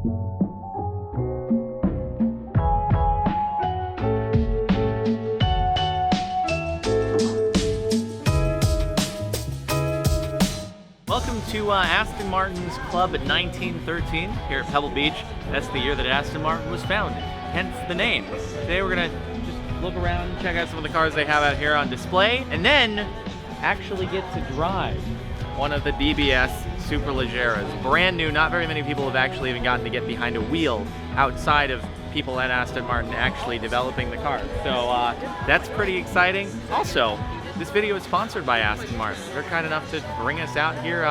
Welcome to Aston Martin's Club at 1913 here at Pebble Beach. That's the year that Aston Martin was founded, hence the name. Today we're gonna just look around, check out some of the cars they have out here on display, and then actually get to drive one of the DBS Superleggeras. Brand new, not very many people have actually even gotten to get behind a wheel outside of people at Aston Martin actually developing the car. So that's pretty exciting. Also, this video is sponsored by Aston Martin. They're kind enough to bring us out here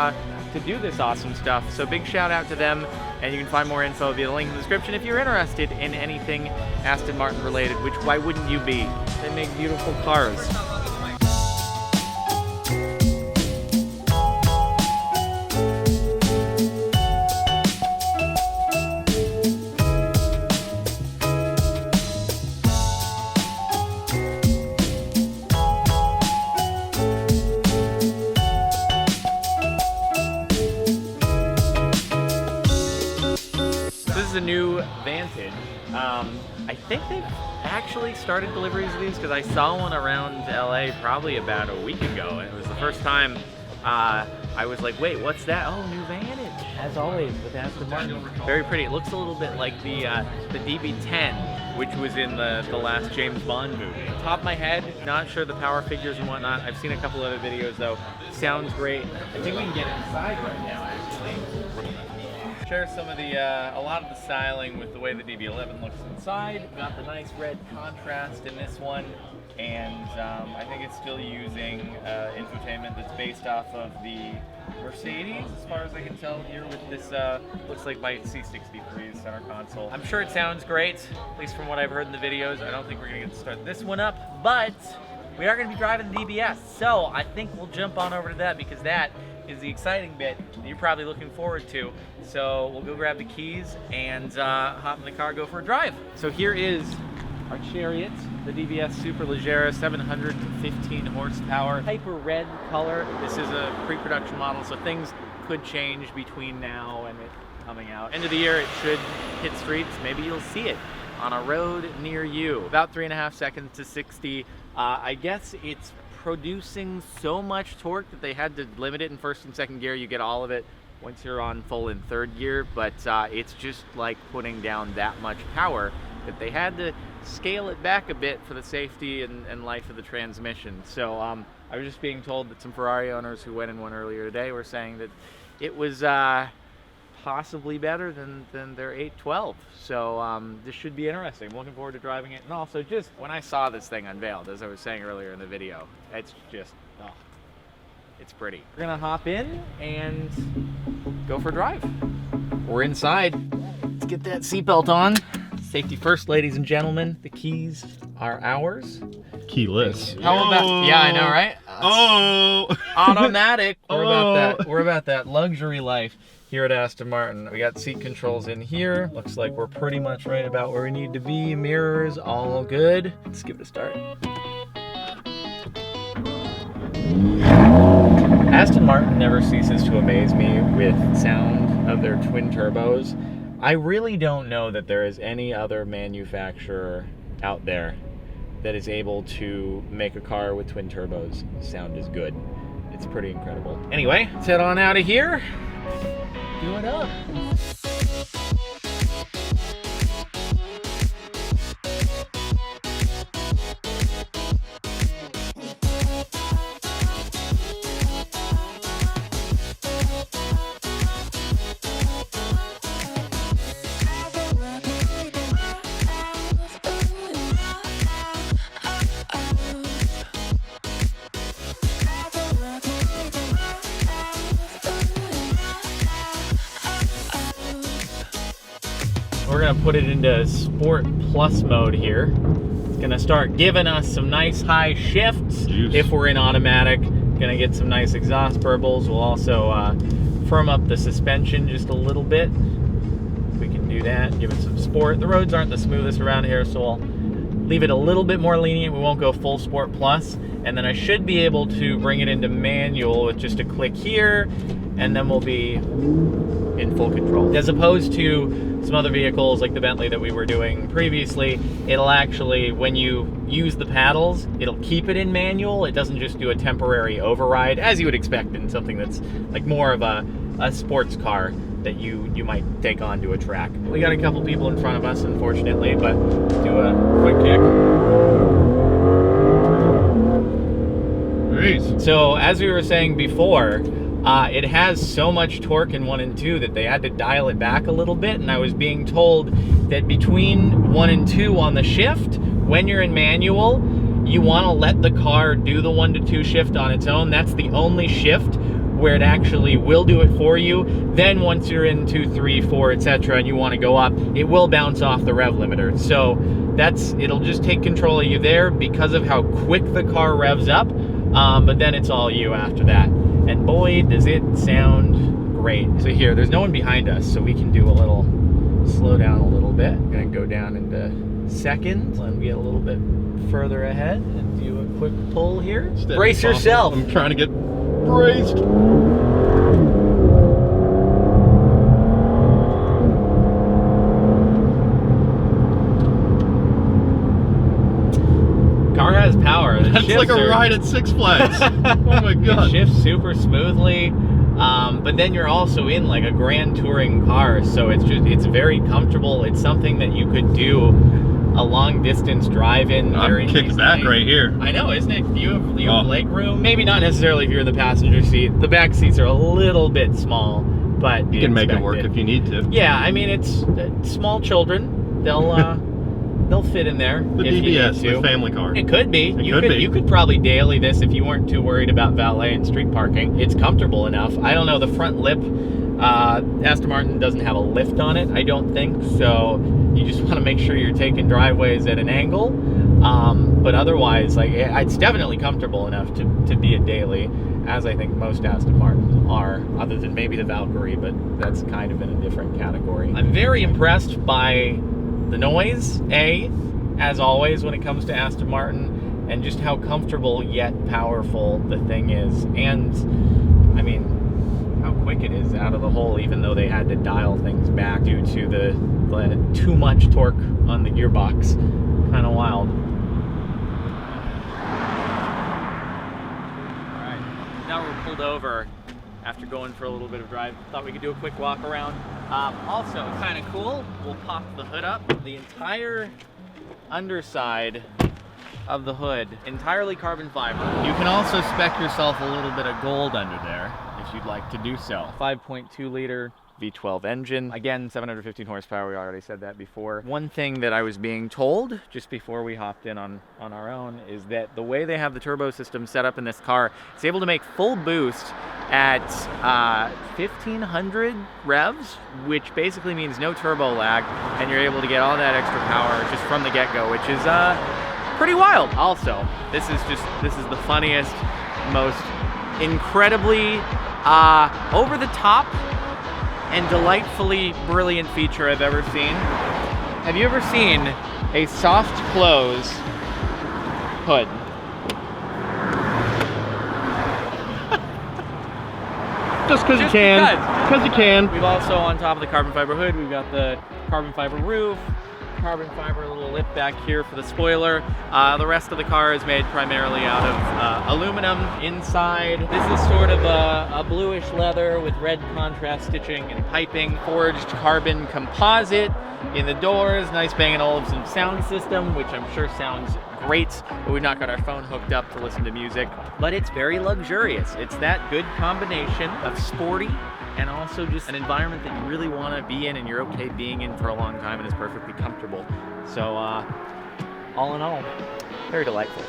to do this awesome stuff. So big shout out to them, and you can find more info via the link in the description if you're interested in anything Aston Martin related, which why wouldn't you be? They make beautiful cars. This is a new Vantage. I think they've actually started deliveries of these because I saw one around LA probably about a week ago, and it was the first time I was like, wait, what's that? Oh, new Vantage, as always with Aston Martin. Very pretty. It looks a little bit like the DB10, which was in the last James Bond movie. Top of my head, not sure the power figures and whatnot. I've seen a couple other videos though. Sounds great. I think we can get inside right now, actually. Share some of the, a lot of the styling with the way the DB11 looks inside. We've got the nice red contrast in this one, and I think it's still using infotainment that's based off of the Mercedes, as far as I can tell here with this, looks like my C63 center console. I'm sure it sounds great, at least from what I've heard in the videos. I don't think we're gonna get to start this one up, but we are gonna be driving the DBS, so I think we'll jump on over to that because that is the exciting bit that you're probably looking forward to. So we'll go grab the keys and hop in the car, go for a drive. So here is our chariot, the DBS Superleggera, 715 horsepower, hyper red color. This is a pre-production model, so things could change between now and it coming out. End of the year, it should hit streets. Maybe you'll see it on a road near you. About 3.5 seconds to 60. I guess it's producing so much torque that they had to limit it in first and second gear. You get all of it once you're on full in third gear, but it's just like putting down that much power that they had to scale it back a bit for the safety and life of the transmission. So I was just being told that some Ferrari owners who went in one earlier today were saying that it was possibly better than their 812. So this should be interesting. I'm looking forward to driving it. And also, just when I saw this thing unveiled, as I was saying earlier in the video, it's just, oh, it's pretty. We're gonna hop in and go for a drive. We're inside. Let's get that seatbelt on. Safety first, ladies and gentlemen. The keys are ours. Keyless. How about, yeah, I know, right? Automatic. We're about that. We're about that luxury life here at Aston Martin. We got seat controls in here. Looks like we're pretty much right about where we need to be. Mirrors, all good. Let's give it a start. Aston Martin never ceases to amaze me with sound of their twin turbos. I really don't know that there is any other manufacturer out there that is able to make a car with twin turbos sound as good. It's pretty incredible. Anyway, let's head on out of here. Do it up. We're gonna put it into Sport Plus mode here. It's gonna start giving us some nice high shifts. Juice. If we're in automatic. Gonna get some nice exhaust burbles. We'll also firm up the suspension just a little bit. We can do that, give it some sport. The roads aren't the smoothest around here, so we'll leave it a little bit more lenient. We won't go full Sport Plus. And then I should be able to bring it into manual with just a click here, and then we'll be in full control. As opposed to some other vehicles like the Bentley that we were doing previously, it'll actually, when you use the paddles, it'll keep it in manual. It doesn't just do a temporary override, as you would expect in something that's like more of a sports car that you might take on to a track. We got a couple people in front of us, unfortunately, but let's do a quick kick. Nice. So as we were saying before, it has so much torque in 1 and 2 that they had to dial it back a little bit, and I was being told that between 1 and 2 on the shift, when you're in manual, you want to let the car do the 1 to 2 shift on its own. That's the only shift where it actually will do it for you. Then once you're in 2, 3, 4, etc., and you want to go up, it will bounce off the rev limiter. So it'll just take control of you there because of how quick the car revs up, but then it's all you after that. And boy, does it sound great. So here, there's no one behind us, so we can do a little, slow down a little bit. I'm gonna go down into seconds and get a little bit further ahead and do a quick pull here. Brace yourself. I'm trying to get braced. Car has power. That's like a ride at Six Flags. Oh my god. It shifts super smoothly, but then you're also in like a grand touring car, so it's very comfortable. It's something that you could do a long distance drive in. I'm kicked back right here. I know, isn't it? You have leg room. Maybe not necessarily if you're in the passenger seat. The back seats are a little bit small, but you can make it work if you need to. Yeah, I mean, it's small children. They'll fit in there. The DBS, the family car. It could be. You could probably daily this if you weren't too worried about valet and street parking. It's comfortable enough. I don't know, the front lip, Aston Martin doesn't have a lift on it, I don't think, so you just want to make sure you're taking driveways at an angle. But otherwise, like, it's definitely comfortable enough to be a daily, as I think most Aston Martins are, other than maybe the Valkyrie, but that's kind of in a different category. I'm very impressed by the noise, as always when it comes to Aston Martin, and just how comfortable yet powerful the thing is. And I mean, how quick it is out of the hole, even though they had to dial things back due to the too much torque on the gearbox. Kind of wild. Alright, now we're pulled over after going for a little bit of drive. Thought we could do a quick walk around. Also, kind of cool, we'll pop the hood up. The entire underside of the hood, entirely carbon fiber. You can also spec yourself a little bit of gold under there if you'd like to do so. 5.2 liter V12 engine. Again, 715 horsepower, we already said that before. One thing that I was being told just before we hopped in on our own is that the way they have the turbo system set up in this car, it's able to make full boost at 1500 revs, which basically means no turbo lag, and you're able to get all that extra power just from the get-go, which is pretty wild. Also, this is the funniest, most incredibly over the top and delightfully brilliant feature I've ever seen. Have you ever seen a soft close hood? Just because you can. Because you can. We've also, on top of the carbon fiber hood, we've got the carbon fiber roof, carbon fiber little lip back here for the spoiler. The rest of the car is made primarily out of aluminum inside. This is sort of a bluish leather with red contrast stitching and piping. Forged carbon composite in the doors. Nice Bang & Olufsen sound system, which I'm sure sounds great, but we've not got our phone hooked up to listen to music. But it's very luxurious. It's that good combination of sporty and also just an environment that you really want to be in and you're okay being in for a long time and is perfectly comfortable. So all in all, very delightful.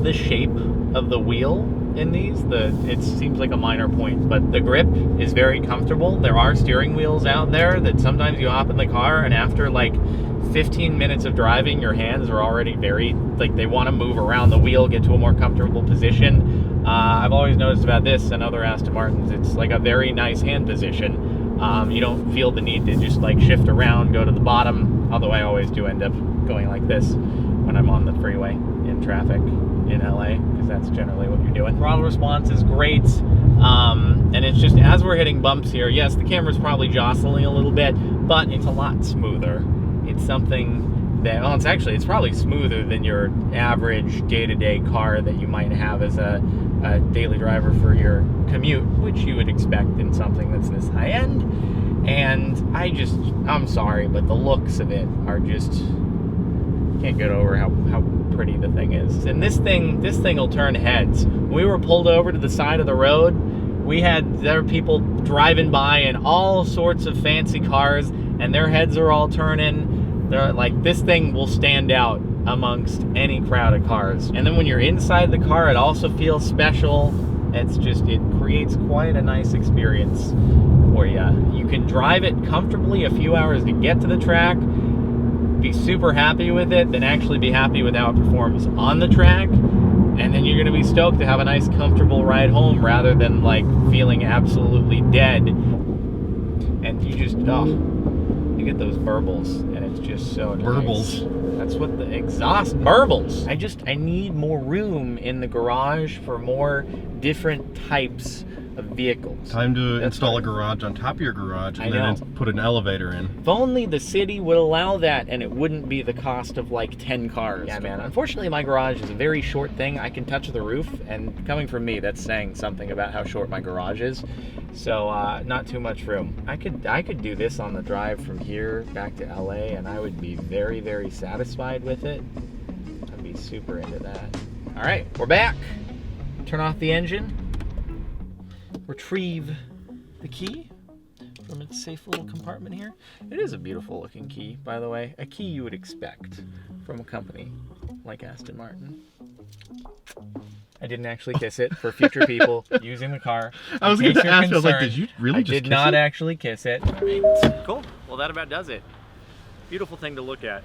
The shape of the wheel in these. It seems like a minor point, but the grip is very comfortable. There are steering wheels out there that sometimes you hop in the car and after like 15 minutes of driving, your hands are already very, like, they want to move around the wheel, get to a more comfortable position. I've always noticed about this and other Aston Martins, it's like a very nice hand position. You don't feel the need to just like shift around, go to the bottom, although I always do end up going like this when I'm on the freeway in traffic in LA, because that's generally what you're doing. Throttle response is great, and it's just as we're hitting bumps here, yes, the camera's probably jostling a little bit, but it's a lot smoother. It's something that, well, it's probably smoother than your average day-to-day car that you might have as a daily driver for your commute, which you would expect in something that's this high-end. And I'm sorry, but the looks of it are just, can't get over how pretty the thing is. And this thing will turn heads. When we were pulled over to the side of the road, there were people driving by in all sorts of fancy cars, and their heads are all turning. They're like, this thing will stand out amongst any crowd of cars. And then when you're inside the car, it also feels special. It creates quite a nice experience for you. You can drive it comfortably a few hours to get to the track, be super happy with it, then actually be happy with how it performs on the track, and then you're gonna be stoked to have a nice comfortable ride home rather than like feeling absolutely dead. And you just, you get those burbles, and it's just so nice. Burbles. That's what the exhaust burbles. I need more room in the garage for more different types of vehicles. Time to install a garage on top of your garage and then put an elevator in. If only the city would allow that, and it wouldn't be the cost of like 10 cars. Yeah, man. Unfortunately, my garage is a very short thing. I can touch the roof, and coming from me, that's saying something about how short my garage is. So not too much room. I could do this on the drive from here back to LA, and I would be very, very satisfied with it. I'd be super into that. All right, we're back. Turn off the engine. Retrieve the key from its safe little compartment here. It is a beautiful looking key, by the way. A key you would expect from a company like Aston Martin. I didn't actually kiss it for future people using the car. I was going to ask, I was like, did you really just kiss it? I did not actually kiss it. Right. Cool. Well, that about does it. Beautiful thing to look at.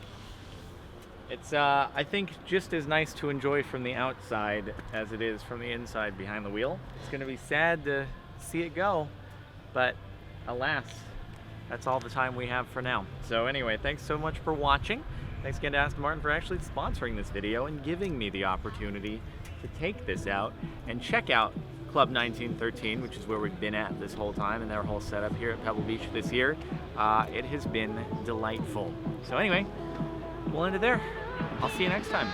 It's, I think, just as nice to enjoy from the outside as it is from the inside behind the wheel. It's going to be sad to see it go, but alas, that's all the time we have for now. So anyway, thanks so much for watching. Thanks again to Aston Martin for actually sponsoring this video and giving me the opportunity to take this out and check out Club 1913, which is where we've been at this whole time, and their whole setup here at Pebble Beach this year. It has been delightful. So anyway, we'll end it there. I'll see you next time.